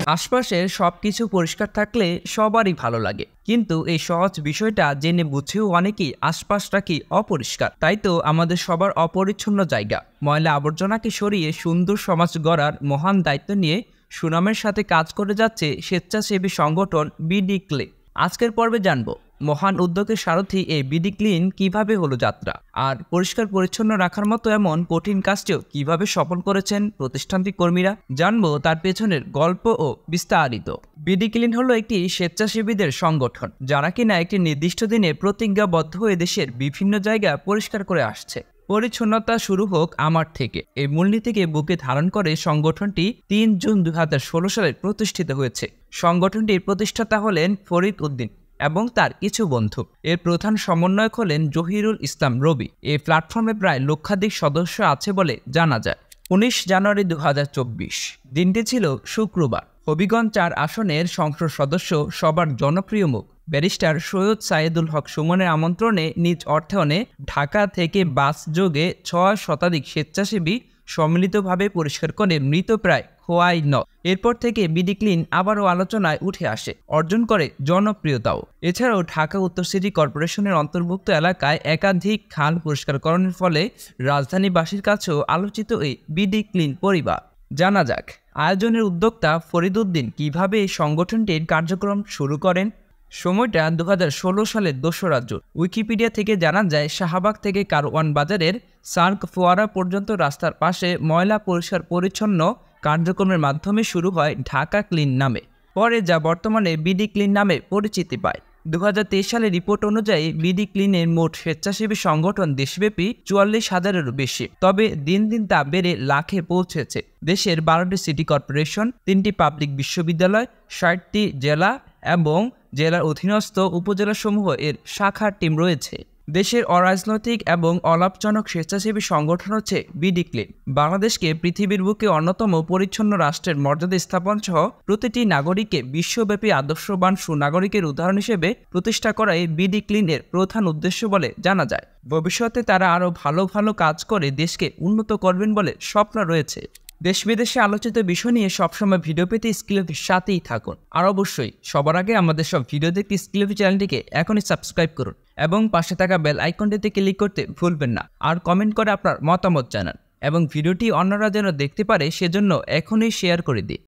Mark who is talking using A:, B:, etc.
A: আশপাশের সবকিছু পরিষ্কার থাকলে সবারই ভালো লাগে, কিন্তু এই সহজ বিষয়টা জেনে বুঝেও অনেকেই আশপাশটাকে অপরিষ্কার। তাই তো আমাদের সবার অপরিচ্ছন্ন জায়গা, ময়লা আবর্জনাকে সরিয়ে সুন্দর সমাজ গড়ার মহান দায়িত্ব নিয়ে সুনামের সাথে কাজ করে যাচ্ছে স্বেচ্ছাসেবী সংগঠন বিডি ক্লিন। আজকের পর্বে জানবো মহান উদ্যোগের সারথি এই বিডি ক্লিন কিভাবে হলো যাত্রা, আর পরিষ্কার পরিচ্ছন্ন রাখার মতো এমন কঠিন কাজটিও কিভাবে সফল করেছেন প্রতিষ্ঠানটির কর্মীরা। জানবো তার পেছনের গল্প ও বিস্তারিত। বিডি ক্লিন হলো একটি স্বেচ্ছাসেবীদের সংগঠন যারা কিনা একটি নির্দিষ্ট দিনে প্রতিজ্ঞাবদ্ধ হয়ে দেশের বিভিন্ন জায়গা পরিষ্কার করে আসছে। পরিচ্ছন্নতা শুরু হোক আমার থেকে, এই মূলনীতিকে বুকে ধারণ করে সংগঠনটি ৩ জুন ২০১৬ সালে প্রতিষ্ঠিত হয়েছে। সংগঠনটির প্রতিষ্ঠাতা হলেন ফরিদ উদ্দিন এবং তার কিছু বন্ধু। এর প্রধান সমন্বয়ক হলেন জহিরুল ইসলাম রবি। এই প্ল্যাটফর্মে প্রায় লক্ষাধিক সদস্য আছে বলে জানা যায়। ১৯ জানুয়ারি ২০২৪ দিনটি ছিল শুক্রবার। হবিগঞ্জ ৪ আসনের সংসদ সদস্য, সবার জনপ্রিয় মুখ ব্যারিস্টার সৈয়দ সাইদুল হক সুমনের আমন্ত্রণে নিজ অর্থায়নে ঢাকা থেকে বাস যোগে ৬ শতাধিক স্বেচ্ছাসেবী সম্মিলিতভাবে পরিষ্কার করে মৃতপ্রায় খোয়াই নদ। এরপর থেকে বিডি ক্লিন আবারও আলোচনায় উঠে আসে, অর্জন করে জনপ্রিয়তাও। এছাড়াও ঢাকা উত্তর সিটি কর্পোরেশনের অন্তর্ভুক্ত এলাকায় একাধিক খাল পরিষ্কারকরণের ফলে রাজধানীবাসীর কাছেও আলোচিত এই বিডি ক্লিন পরিবার। জানা যাক আয়োজনের উদ্যোক্তা ফরিদ উদ্দিন কিভাবে এই সংগঠনটির কার্যক্রম শুরু করেন। সময়টা ২০১৬ সালের ২রা জুন। উইকিপিডিয়া থেকে জানা যায়, শাহবাগ থেকে কারওয়ান বাজারের সার্ক ফোয়ারা পর্যন্ত রাস্তার পাশে ময়লা পরিষ্কার পরিচ্ছন্ন কার্যক্রমের মাধ্যমে শুরু হয় ঢাকা ক্লিন নামে, পরে যা বর্তমানে বিডি ক্লিন নামে পরিচিতি পায়। ২০২৩ সালের রিপোর্ট অনুযায়ী বিডি ক্লিনের মোট স্বেচ্ছাসেবী সংগঠন দেশব্যাপী ৪৪,০০০-এরও বেশি। তবে দিন দিন তা বেড়ে লাখে পৌঁছেছে। দেশের ১২টি সিটি কর্পোরেশন, ৩টি পাবলিক বিশ্ববিদ্যালয়, ৬০টি জেলা এবং জেলার অধীনস্থ উপজেলাসমূহ এর শাখার টিম রয়েছে। দেশের অরাজনৈতিক এবং অলাভজনক স্বেচ্ছাসেবী সংগঠন হচ্ছে বিডি ক্লিন। বাংলাদেশকে পৃথিবীর বুকে অন্যতম পরিচ্ছন্ন রাষ্ট্রের মর্যাদা স্থাপন সহ প্রতিটি নাগরিককে বিশ্বব্যাপী আদর্শবান সুনাগরিকের উদাহরণ হিসেবে প্রতিষ্ঠা করাই বিডি ক্লিনের প্রধান উদ্দেশ্য বলে জানা যায়। ভবিষ্যতে তারা আরও ভালো ভালো কাজ করে দেশকে উন্নত করবেন বলে স্বপ্ন রয়েছে। দেশ বিদেশে আলোচিত বিষয় নিয়ে সবসময় ভিডিও পেতে স্কিলভির সাথেই থাকুন। আর অবশ্যই সবার আগে আমাদের সব ভিডিও দেখতে স্কিলভি চ্যানেলটিকে এখনই সাবস্ক্রাইব করুন এবং পাশে থাকা বেল আইকনটিতে ক্লিক করতে ভুলবেন না। আর কমেন্ট করে আপনার মতামত জানান এবং ভিডিওটি অন্যরা যেন দেখতে পারে সেজন্য এখনই শেয়ার করে দিন।